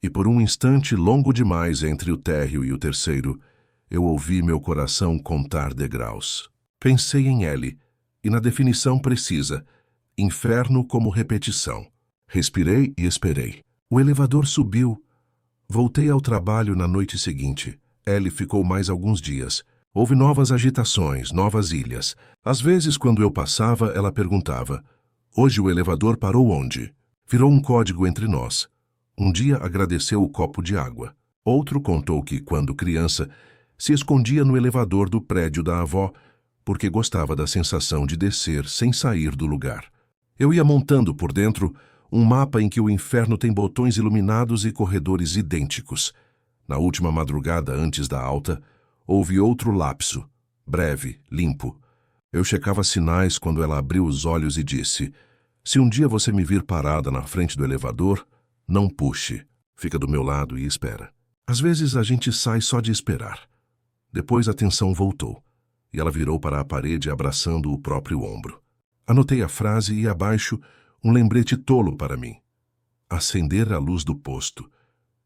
E por um instante longo demais entre o térreo e o terceiro, eu ouvi meu coração contar degraus. Pensei em L, e na definição precisa, inferno como repetição. Respirei e esperei. O elevador subiu. Voltei ao trabalho na noite seguinte. L ficou mais alguns dias. Houve novas agitações, novas ilhas. Às vezes, quando eu passava, ela perguntava: "Hoje o elevador parou onde?" Virou um código entre nós. Um dia agradeceu o copo de água. Outro contou que, quando criança, se escondia no elevador do prédio da avó porque gostava da sensação de descer sem sair do lugar. Eu ia montando por dentro um mapa em que o inferno tem botões iluminados e corredores idênticos. Na última madrugada antes da alta, houve outro lapso, breve, limpo. Eu checava sinais quando ela abriu os olhos e disse: "Se um dia você me vir parada na frente do elevador, não puxe. Fica do meu lado e espera." Às vezes a gente sai só de esperar. Depois a tensão voltou, e ela virou para a parede abraçando o próprio ombro. Anotei a frase e abaixo um lembrete tolo para mim. Acender a luz do posto.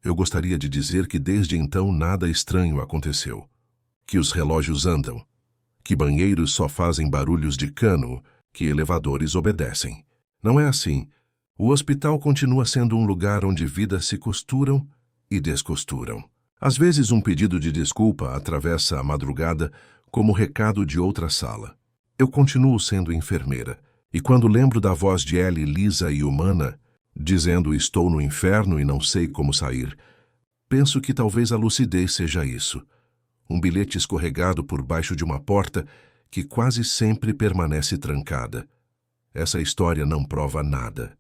Eu gostaria de dizer que desde então nada estranho aconteceu. Que os relógios andam. Que banheiros só fazem barulhos de cano, que elevadores obedecem. Não é assim. O hospital continua sendo um lugar onde vidas se costuram e descosturam. Às vezes um pedido de desculpa atravessa a madrugada como recado de outra sala. Eu continuo sendo enfermeira, e quando lembro da voz de Ellie lisa e humana, dizendo "estou no inferno e não sei como sair", penso que talvez a lucidez seja isso. Um bilhete escorregado por baixo de uma porta que quase sempre permanece trancada. Essa história não prova nada.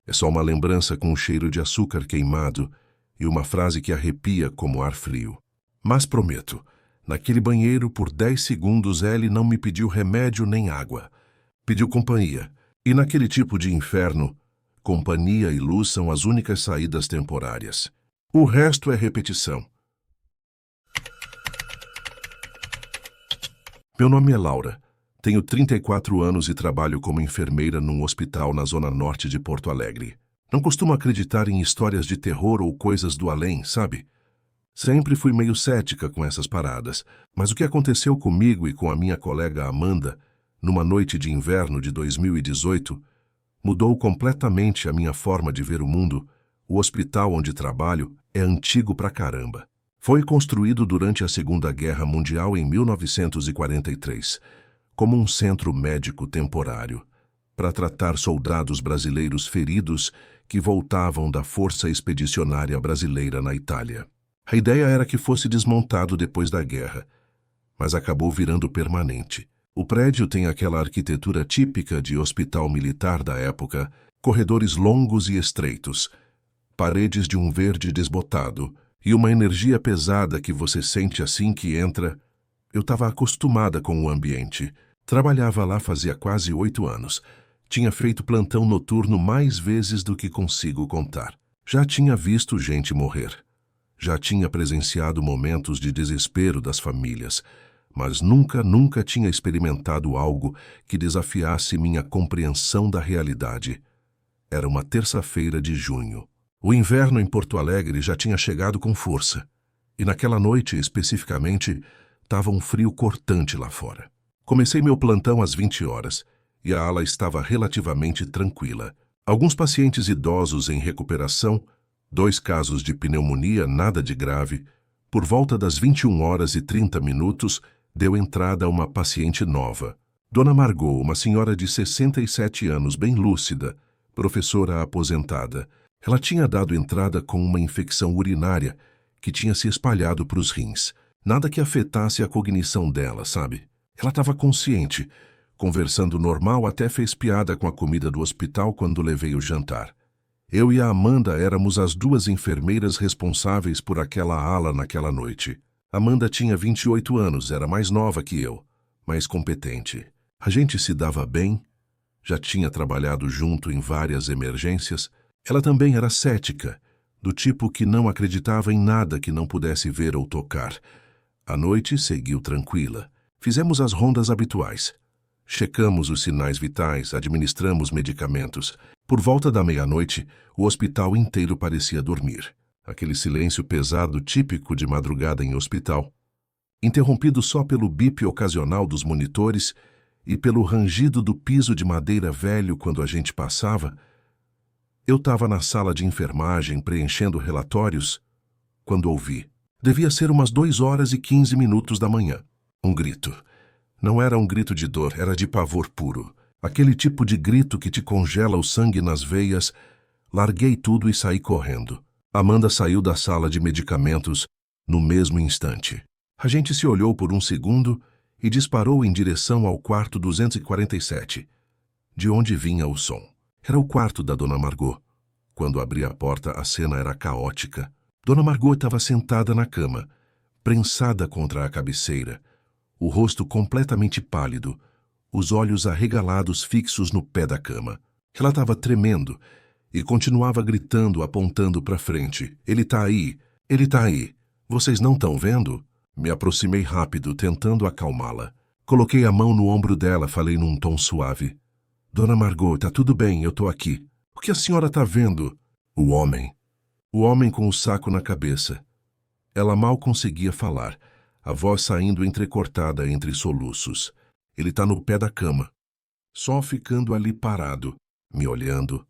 É só uma lembrança com um cheiro de açúcar queimado e uma frase que arrepia como ar frio. Mas prometo, naquele banheiro, por 10 segundos, Ellie não me pediu remédio nem água. Pediu companhia. E naquele tipo de inferno, companhia e luz são as únicas saídas temporárias. O resto é repetição. Meu nome é Laura. Tenho 34 anos e trabalho como enfermeira num hospital na zona norte de Porto Alegre. Não costumo acreditar em histórias de terror ou coisas do além, sabe? Sempre fui meio cética com essas paradas, mas o que aconteceu comigo e com a minha colega Amanda, numa noite de inverno de 2018, mudou completamente a minha forma de ver o mundo. O hospital onde trabalho é antigo pra caramba. Foi construído durante a Segunda Guerra Mundial em 1943, como um centro médico temporário, para tratar soldados brasileiros feridos que voltavam da Força Expedicionária Brasileira na Itália. A ideia era que fosse desmontado depois da guerra, mas acabou virando permanente. O prédio tem aquela arquitetura típica de hospital militar da época, corredores longos e estreitos, paredes de um verde desbotado e uma energia pesada que você sente assim que entra. Eu estava acostumada com o ambiente. Trabalhava lá fazia quase 8 anos. Tinha feito plantão noturno mais vezes do que consigo contar. Já tinha visto gente morrer. Já tinha presenciado momentos de desespero das famílias, mas nunca tinha experimentado algo que desafiasse minha compreensão da realidade. Era uma terça-feira de junho. O inverno em Porto Alegre já tinha chegado com força. E naquela noite, especificamente, estava um frio cortante lá fora. Comecei meu plantão às 20 horas e a ala estava relativamente tranquila. Alguns pacientes idosos em recuperação, 2 casos de pneumonia, nada de grave. Por volta das 21h30, deu entrada uma paciente nova. Dona Margot, uma senhora de 67 anos, bem lúcida, professora aposentada. Ela tinha dado entrada com uma infecção urinária que tinha se espalhado para os rins. Nada que afetasse a cognição dela, sabe? Ela estava consciente, conversando normal, até fez piada com a comida do hospital quando levei o jantar. Eu e a Amanda éramos as 2 enfermeiras responsáveis por aquela ala naquela noite. Amanda tinha 28 anos, era mais nova que eu, mais competente. A gente se dava bem, já tinha trabalhado junto em várias emergências. Ela também era cética, do tipo que não acreditava em nada que não pudesse ver ou tocar. A noite seguiu tranquila. Fizemos as rondas habituais. Checamos os sinais vitais, administramos medicamentos. Por volta da meia-noite, o hospital inteiro parecia dormir. Aquele silêncio pesado típico de madrugada em hospital, interrompido só pelo bip ocasional dos monitores e pelo rangido do piso de madeira velho quando a gente passava. Eu estava na sala de enfermagem preenchendo relatórios quando ouvi. Devia ser umas 2h15 da manhã. Um grito. Não era um grito de dor, era de pavor puro. Aquele tipo de grito que te congela o sangue nas veias. Larguei tudo e saí correndo. Amanda saiu da sala de medicamentos no mesmo instante. A gente se olhou por um segundo e disparou em direção ao quarto 247, de onde vinha o som. Era o quarto da Dona Margot. Quando abri a porta, a cena era caótica. Dona Margot estava sentada na cama, prensada contra a cabeceira, o rosto completamente pálido, os olhos arregalados fixos no pé da cama. Ela estava tremendo e continuava gritando, apontando para frente. Ele tá aí! Ele tá aí! Vocês não estão vendo? Me aproximei rápido, tentando acalmá-la. Coloquei a mão no ombro dela, falei num tom suave. Dona Margot, tá tudo bem, eu tô aqui. O que a senhora tá vendo? O homem. O homem com o saco na cabeça. Ela mal conseguia falar, a voz saindo entrecortada entre soluços. Ele tá no pé da cama, só ficando ali parado, me olhando.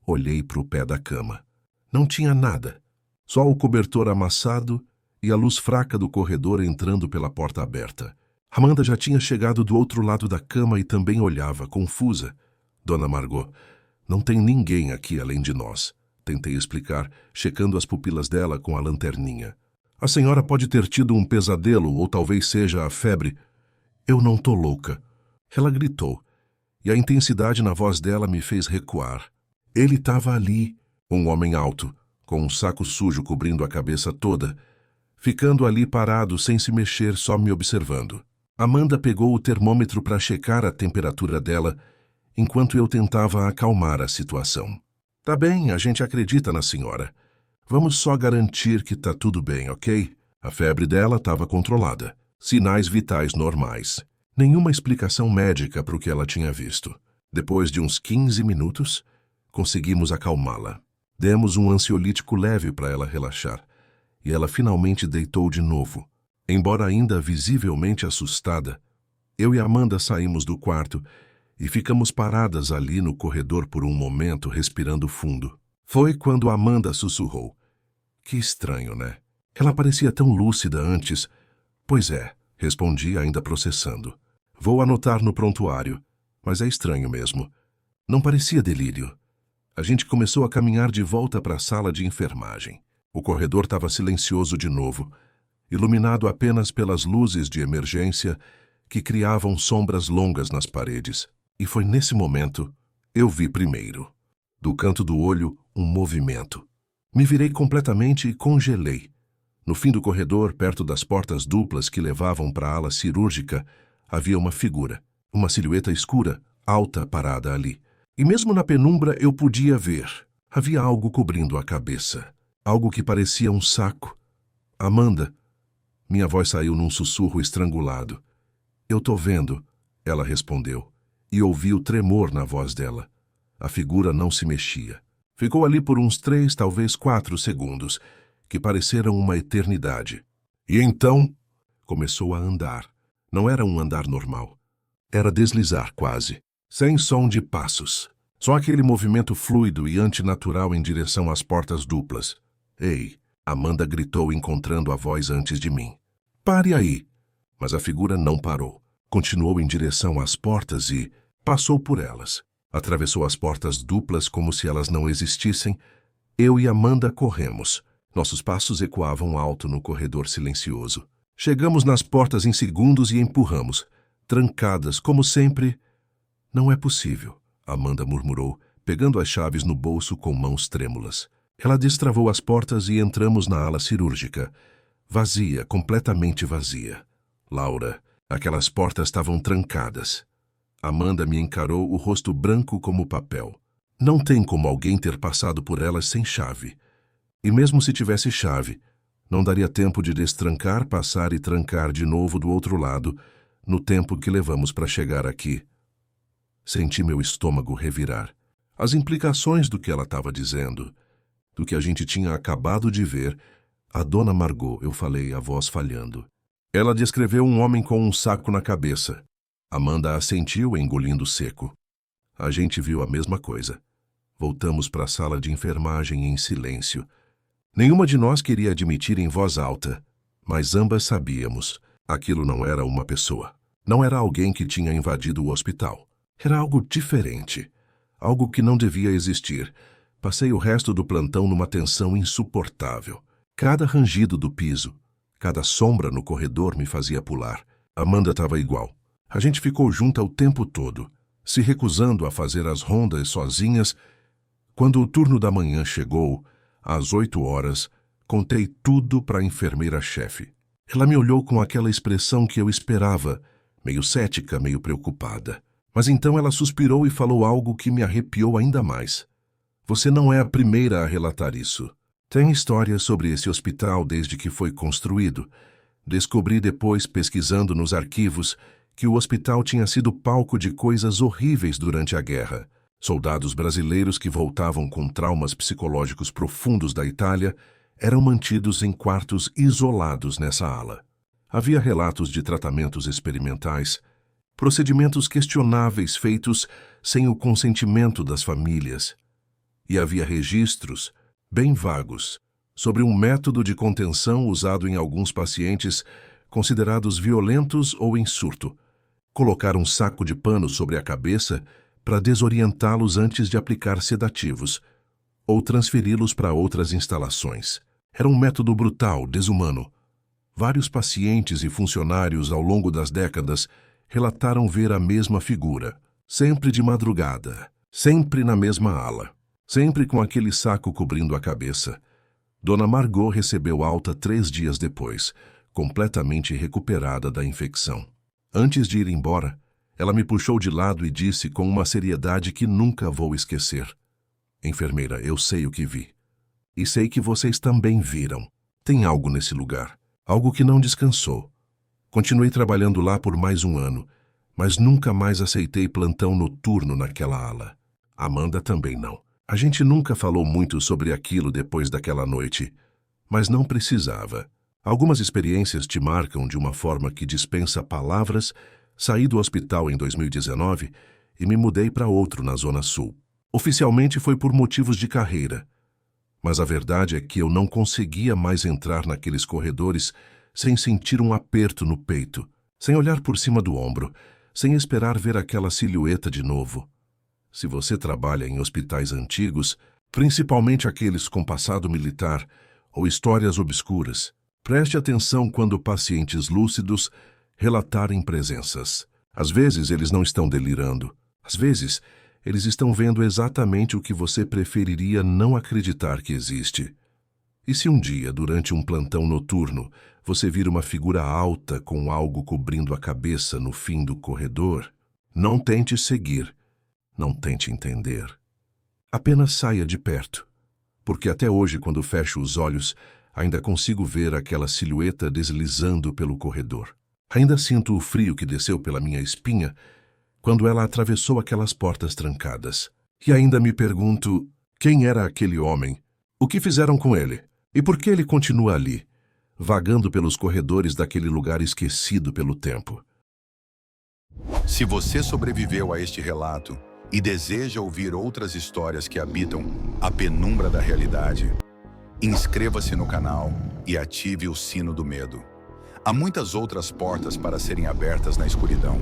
Olhei pro pé da cama. Não tinha nada, só o cobertor amassado e a luz fraca do corredor entrando pela porta aberta. Amanda já tinha chegado do outro lado da cama e também olhava, confusa. Dona Margot, não tem ninguém aqui além de nós. Tentei explicar, checando as pupilas dela com a lanterninha. A senhora pode ter tido um pesadelo ou talvez seja a febre. Eu não tô louca. Ela gritou, e a intensidade na voz dela me fez recuar. Ele estava ali, um homem alto, com um saco sujo cobrindo a cabeça toda, ficando ali parado sem se mexer, só me observando. Amanda pegou o termômetro para checar a temperatura dela, enquanto eu tentava acalmar a situação. Tá bem, a gente acredita na senhora. Vamos só garantir que tá tudo bem, ok? A febre dela estava controlada. Sinais vitais normais. Nenhuma explicação médica para o que ela tinha visto. Depois de uns 15 minutos, conseguimos acalmá-la. Demos um ansiolítico leve para ela relaxar, e ela finalmente deitou de novo. Embora ainda visivelmente assustada, eu e Amanda saímos do quarto e ficamos paradas ali no corredor por um momento, respirando fundo. Foi quando Amanda sussurrou. Que estranho, né? Ela parecia tão lúcida antes. Pois é, respondi ainda processando. Vou anotar no prontuário, mas é estranho mesmo. Não parecia delírio. A gente começou a caminhar de volta para a sala de enfermagem. O corredor estava silencioso de novo, iluminado apenas pelas luzes de emergência que criavam sombras longas nas paredes. E foi nesse momento eu vi primeiro, do canto do olho, um movimento. Me virei completamente e congelei. No fim do corredor, perto das portas duplas que levavam para a ala cirúrgica, havia uma figura, uma silhueta escura, alta, parada ali. E mesmo na penumbra eu podia ver. Havia algo cobrindo a cabeça. Algo que parecia um saco. Amanda. Minha voz saiu num sussurro estrangulado. Eu tô vendo, ela respondeu. E ouvi o tremor na voz dela. A figura não se mexia. Ficou ali por uns 3, talvez 4 segundos, que pareceram uma eternidade. E então começou a andar. Não era um andar normal. Era deslizar quase, sem som de passos. Só aquele movimento fluido e antinatural em direção às portas duplas. Ei! Amanda gritou, encontrando a voz antes de mim. Pare aí! Mas a figura não parou. Continuou em direção às portas e passou por elas. Atravessou as portas duplas como se elas não existissem. Eu e Amanda corremos. Nossos passos ecoavam alto no corredor silencioso. Chegamos nas portas em segundos e empurramos. Trancadas, como sempre. Não é possível, Amanda murmurou, pegando as chaves no bolso com mãos trêmulas. Ela destravou as portas e entramos na ala cirúrgica. Vazia, completamente vazia. Laura, aquelas portas estavam trancadas. Amanda me encarou, o rosto branco como papel. Não tem como alguém ter passado por elas sem chave. E mesmo se tivesse chave, não daria tempo de destrancar, passar e trancar de novo do outro lado, no tempo que levamos para chegar aqui. Senti meu estômago revirar. As implicações do que ela estava dizendo, do que a gente tinha acabado de ver, a dona Margot, eu falei, a voz falhando. Ela descreveu um homem com um saco na cabeça. Amanda assentiu, engolindo seco. A gente viu a mesma coisa. Voltamos para a sala de enfermagem em silêncio. Nenhuma de nós queria admitir em voz alta, mas ambas sabíamos. Aquilo não era uma pessoa. Não era alguém que tinha invadido o hospital. Era algo diferente. Algo que não devia existir. Passei o resto do plantão numa tensão insuportável. Cada rangido do piso, cada sombra no corredor me fazia pular. Amanda estava igual. A gente ficou junta o tempo todo, se recusando a fazer as rondas sozinhas. Quando o turno da manhã chegou, às 8 horas, contei tudo para a enfermeira-chefe. Ela me olhou com aquela expressão que eu esperava, meio cética, meio preocupada. Mas então ela suspirou e falou algo que me arrepiou ainda mais. Você não é a primeira a relatar isso. Tem histórias sobre esse hospital desde que foi construído. Descobri depois, pesquisando nos arquivos, que o hospital tinha sido palco de coisas horríveis durante a guerra. Soldados brasileiros que voltavam com traumas psicológicos profundos da Itália eram mantidos em quartos isolados nessa ala. Havia relatos de tratamentos experimentais, procedimentos questionáveis feitos sem o consentimento das famílias. E havia registros, bem vagos, sobre um método de contenção usado em alguns pacientes considerados violentos ou em surto. Colocar um saco de pano sobre a cabeça para desorientá-los antes de aplicar sedativos, ou transferi-los para outras instalações. Era um método brutal, desumano. Vários pacientes e funcionários ao longo das décadas relataram ver a mesma figura, sempre de madrugada, sempre na mesma ala, sempre com aquele saco cobrindo a cabeça. Dona Margot recebeu alta 3 dias depois, completamente recuperada da infecção. Antes de ir embora, ela me puxou de lado e disse com uma seriedade que nunca vou esquecer. Enfermeira, eu sei o que vi. E sei que vocês também viram. Tem algo nesse lugar, algo que não descansou. Continuei trabalhando lá por mais um ano, mas nunca mais aceitei plantão noturno naquela ala. Amanda também não. A gente nunca falou muito sobre aquilo depois daquela noite, mas não precisava. Algumas experiências te marcam de uma forma que dispensa palavras. Saí do hospital em 2019 e me mudei para outro na Zona Sul. Oficialmente foi por motivos de carreira, mas a verdade é que eu não conseguia mais entrar naqueles corredores sem sentir um aperto no peito, sem olhar por cima do ombro, sem esperar ver aquela silhueta de novo. Se você trabalha em hospitais antigos, principalmente aqueles com passado militar ou histórias obscuras, preste atenção quando pacientes lúcidos relatarem presenças. Às vezes eles não estão delirando. Às vezes eles estão vendo exatamente o que você preferiria não acreditar que existe. E se um dia, durante um plantão noturno, você vir uma figura alta com algo cobrindo a cabeça no fim do corredor, não tente seguir, não tente entender. Apenas saia de perto, porque até hoje, quando fecho os olhos, ainda consigo ver aquela silhueta deslizando pelo corredor. Ainda sinto o frio que desceu pela minha espinha quando ela atravessou aquelas portas trancadas. E ainda me pergunto, quem era aquele homem? O que fizeram com ele? E por que ele continua ali? vagando pelos corredores daquele lugar esquecido pelo tempo. Se você sobreviveu a este relato e deseja ouvir outras histórias que habitam a penumbra da realidade, inscreva-se no canal e ative o sino do medo. Há muitas outras portas para serem abertas na escuridão.